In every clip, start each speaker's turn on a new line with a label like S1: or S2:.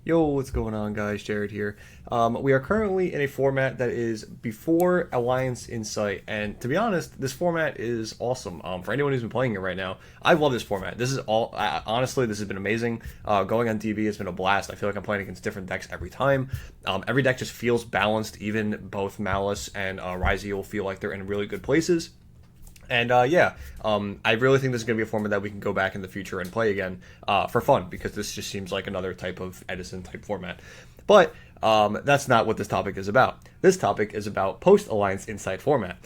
S1: Yo, what's going on, guys? Jared here. We are currently in a format that is before Alliance Insight, and to be honest, this format is awesome. For anyone who's been playing it right now, I love this format. This is honestly, this has been amazing. Going on DB has been a blast. I feel like I'm playing against different decks every time. Every deck just feels balanced. Even both Malice and Ryze feel like they're in really good places. And I really think this is going to be a format that we can go back in the future and play again for fun, because this just seems like another type of Edison type format. But that's not what this topic is about. This topic is about post-Alliance Insight format.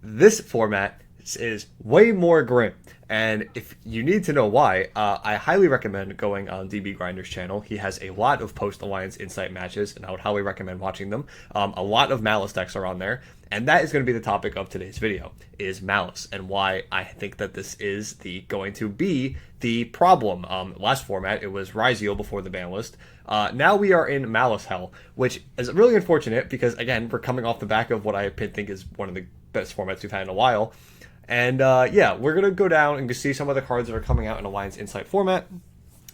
S1: This format is way more grim. And if you need to know why, I highly recommend going on DB Grinder's channel. He has a lot of post-Alliance Insight matches, and I would highly recommend watching them. A lot of Malice decks are on there, and that is going to be the topic of today's video, is Malice, and why I think that this is going to be the problem. Last format, it was Ryze before the ban list. Now we are in Malice Hell, which is really unfortunate because, again, we're coming off the back of what I think is one of the best formats we've had in a while. And we're going to go down and see some of the cards that are coming out in Alliance Insight format,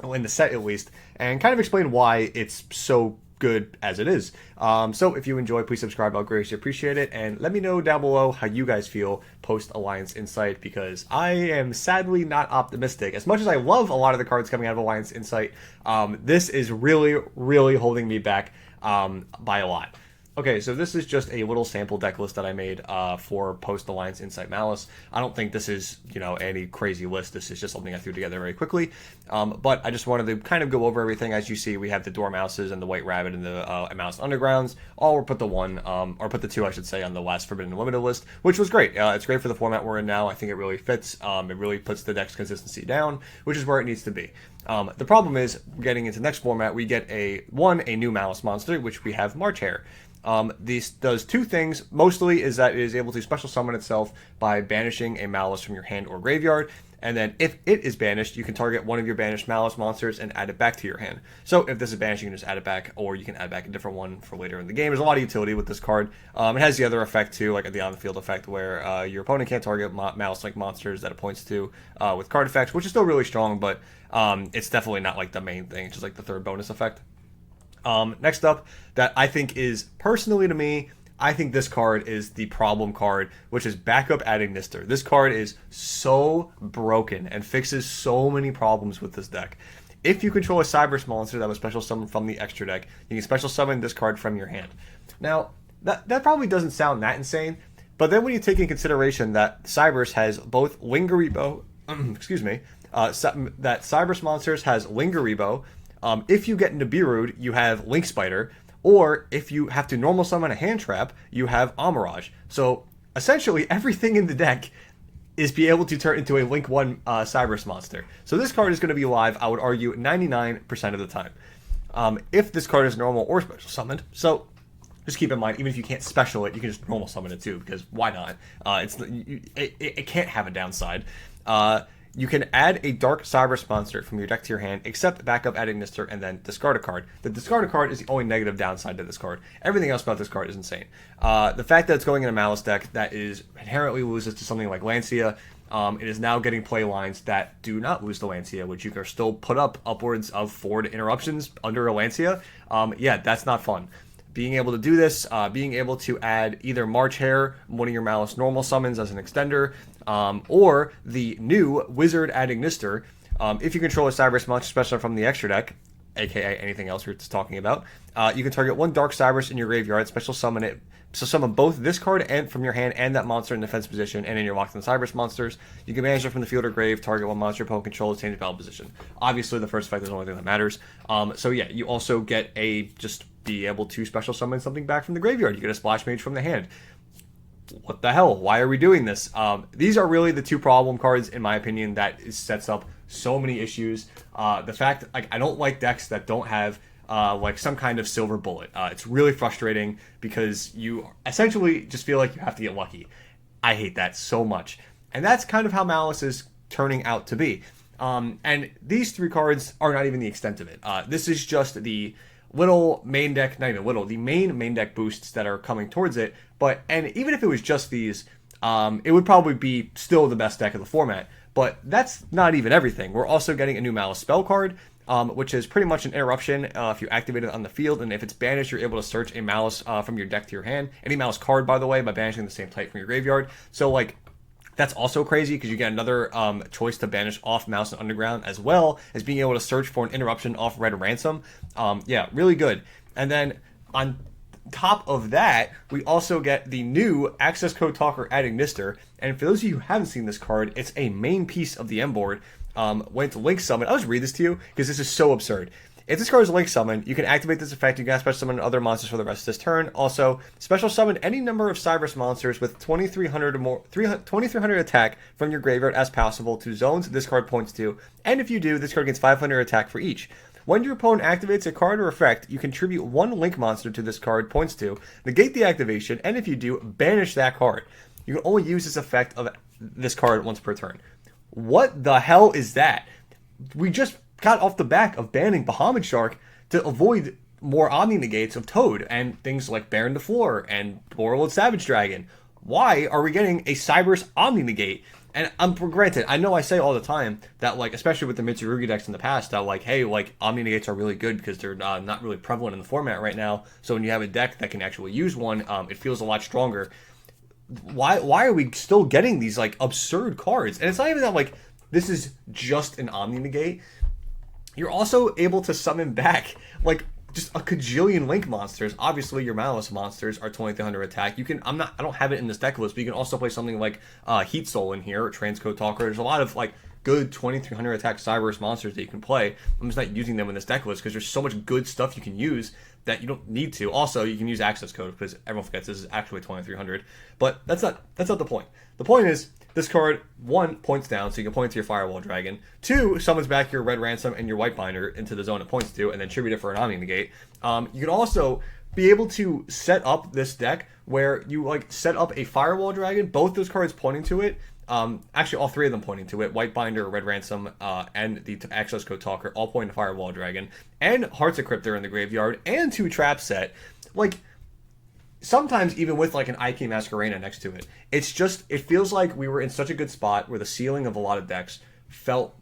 S1: in the set at least, and kind of explain why it's so good as it is. So if you enjoy, please subscribe. I'll greatly appreciate it. And let me know down below how you guys feel post-Alliance Insight, because I am sadly not optimistic. As much as I love a lot of the cards coming out of Alliance Insight, this is really, really holding me back by a lot. Okay, so this is just a little sample deck list that I made for post-Alliance Insight Malice. I don't think this is, any crazy list. This is just something I threw together very quickly. But I just wanted to kind of go over everything. As you see, we have the Dormouses and the White Rabbit and the Mouse Undergrounds. Or put the two, I should say, on the last Forbidden Limited list, which was great. It's great for the format we're in now. I think it really fits. It really puts the deck's consistency down, which is where it needs to be. The problem is, getting into the next format, we get a new Malice monster, which we have March Hare. This does two things. Mostly is that it is able to special summon itself by banishing a Malice from your hand or graveyard, and then if it is banished, you can target one of your banished Malice monsters and add it back to your hand. So if this is banished, you can just add it back, or you can add back a different one for later in the game. There's a lot of utility with this card. It has the other effect too, like the on-the-field effect, where your opponent can't target Malice-like monsters that it points to with card effects, which is still really strong, but it's definitely not like the main thing. It's just like the third bonus effect. Next up, that I think is, personally to me, I think this card is the problem card, which is Backup Adagnister. This card is so broken and fixes so many problems with this deck. If you control a Cybers monster that was special summoned from the extra deck, you can special summon this card from your hand. Now, that probably doesn't sound that insane, but then when you take in consideration that Cybers has both Lingeribo, excuse me, that Cybers monsters has Lingeribo. If you get into Birud, you have Link Spider, or if you have to normal summon a hand trap, you have Amirage. So essentially everything in the deck is be able to turn into a Link 1 Cybers monster. So this card is going to be live, I would argue, 99% of the time. If this card is normal or special summoned, so just keep in mind, even if you can't special it, you can just normal summon it too, because why not? It can't have a downside. You can add a Dark Cybers monster from your deck to your hand, except Backup Adagnister, and then discard a card. The discard a card is the only negative downside to this card. Everything else about this card is insane. The fact that it's going in a Malice deck that is inherently loses to something like Lancia, it is now getting play lines that do not lose to Lancia, which you can still put up upwards of 4 interruptions under a Lancia. Yeah, that's not fun. Being able to do this, being able to add either March Hare, one of your Malice normal summons as an extender, or the new Wizard Adagnister. If you control a Cybers monster special from the extra deck, aka anything else we're just talking about, you can target one Dark Cybers in your graveyard, special summon it. So summon both this card and from your hand and that monster in defense position and in your locked-in Cybers monsters. You can banish it from the field or grave, target one monster your opponent controls, change battle position. Obviously, the first effect is the only thing that matters. So yeah, you also get just be able to special summon something back from the graveyard. You get a Splash Mage from the hand. What the hell? Why are we doing this? These are really the two problem cards, in my opinion, that sets up so many issues. The fact, I don't like decks that don't have some kind of silver bullet. It's really frustrating because you essentially just feel like you have to get lucky. I hate that so much. And that's kind of how Malice is turning out to be. And these three cards are not even the extent of it. This is just the little main deck, not even little, the main deck boosts that are coming towards it. And even if it was just these, it would probably be still the best deck of the format. But that's not even everything. We're also getting a new Malice spell card. which is pretty much an interruption if you activate it on the field, and if it's banished, you're able to search a Malice from your deck to your hand. Any Malice card, by the way, by banishing the same type from your graveyard. So, like, that's also crazy because you get another choice to banish off Malice and Underground, as well as being able to search for an interruption off Red Ransom. Yeah, really good. And then on top of that, we also get the new Accesscode Talker adding Nister. And for those of you who haven't seen this card, it's a main piece of the M board. When it's Link Summon, I'll just read this to you because this is so absurd. If this card is Link Summon, you can activate this effect. You can special summon other monsters for the rest of this turn. Also, special summon any number of Cybers monsters with 2,300 or more, 2,300 attack from your graveyard as possible to zones this card points to. And if you do, this card gains 500 attack for each. When your opponent activates a card or effect, you contribute one Link monster to this card points to, negate the activation, and if you do, banish that card. You can only use this effect of this card once per turn. What the hell is that? We just got off the back of banning Bahamut Shark to avoid more Omni negates of Toad and things like Baron the Floor and Borreload Savage Dragon. Why are we getting a Cybers Omni negate? And granted, I know I say all the time that, like, especially with the Mitsurugi decks in the past, that, like, hey, like, Omni negates are really good because they're not really prevalent in the format right now. So when you have a deck that can actually use one, it feels a lot stronger. Why are we still getting these, like, absurd cards? And it's not even that, like, this is just an Omni negate. You're also able to summon back, like, just a cajillion Link monsters. Obviously, your Malice monsters are 2,300 attack. You can, I don't have it in this deck list, but you can also play something like Heat Soul in here, or Transcode Talker. There's a lot of, like, good 2,300 attack Cybers monsters that you can play. I'm just not using them in this deck list because there's so much good stuff you can use that you don't need to. Also, you can use Access Code because everyone forgets this is actually 2,300. But that's not the point. The point is, this card, 1, points down, so you can point to your Firewall Dragon. 2, summons back your Red Ransom and your White Binder into the zone it points to, and then tribute it for an Omni negate. You can also be able to set up this deck where you, like, set up a Firewall Dragon, both those cards pointing to it. Actually, all 3 of them pointing to it. White Binder, Red Ransom, and the Access Code Talker all point to Firewall Dragon. And Hearts of Cryptor in the graveyard, and 2 Trap Set. Like, sometimes even with, like, an IK Masquerena next to it. It's just, it feels like we were in such a good spot where the ceiling of a lot of decks felt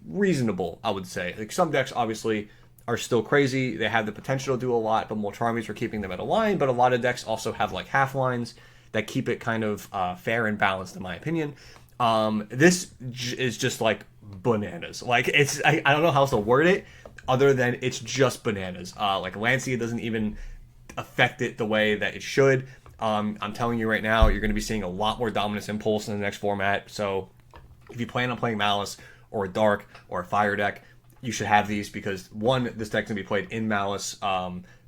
S1: reasonable, I would say. Like, some decks, obviously, are still crazy. They have the potential to do a lot, but Molcharmies are keeping them at a line. But a lot of decks also have, like, half lines that keep it kind of fair and balanced, in my opinion. This is just, like, bananas. Like, it's, I don't know how else to word it other than it's just bananas. Like, Lancia doesn't even affect it the way that it should. I'm telling you right now, you're going to be seeing a lot more Dominus Impulse in the next format. So if you plan on playing Malice or a Dark or a Fire deck, you should have these because, 1, this deck's going to be played in Malice.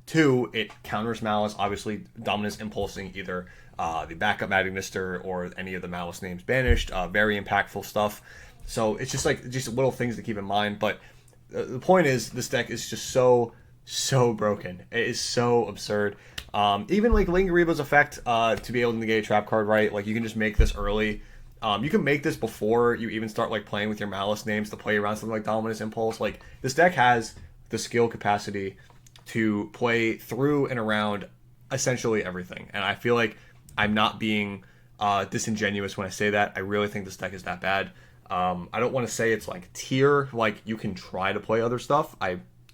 S1: 2, it counters Malice, obviously Dominus Impulsing either the backup Magnister or any of the Malice names banished. Very impactful stuff. So it's just, like, just little things to keep in mind. But the point is, this deck is just so broken. It is so absurd. Even, like, Lingariba's effect to be able to negate a trap card, right? Like, you can just make this early. You can make this before you even start, like, playing with your Malice names to play around something like Dominus Impulse. Like, this deck has the skill capacity to play through and around essentially everything. And I feel like I'm not being disingenuous when I say that. I really think this deck is that bad. I don't want to say it's, like, tier. Like, you can try to play other stuff.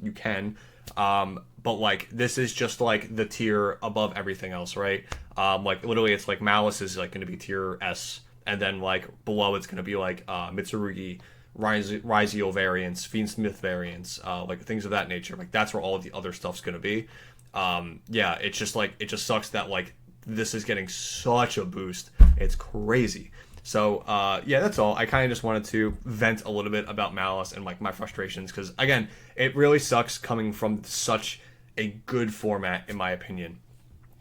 S1: You can. But, like, this is just, like, the tier above everything else, right? Like, literally, it's like Malice is, like, going to be tier S, and then, like, below it's going to be, like, Mitsurugi, Rizio variants, Fiendsmith variants, like, things of that nature. Like, that's where all of the other stuff's going to be. Yeah, it's just, like, it just sucks that, like, this is getting such a boost. It's crazy. So, yeah, that's all. I kind of just wanted to vent a little bit about Malice and, like, my frustrations, because, again, it really sucks coming from such a good format, in my opinion.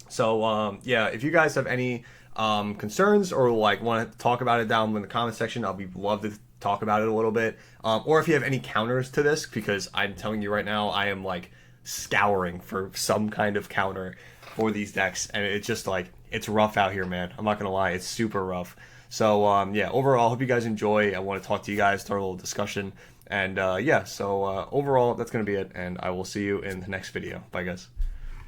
S1: So, yeah, if you guys have any concerns or, like, want to talk about it down in the comment section, I'll be love to talk about it a little bit. Or if you have any counters to this, because I'm telling you right now, I am, like, scouring for some kind of counter for these decks, and it's just, like, it's rough out here, man. I'm not gonna lie, it's super rough. So, yeah, overall, hope you guys enjoy. I want to talk to you guys, start a little discussion. And, yeah, so overall, that's going to be it. And I will see you in the next video. Bye, guys.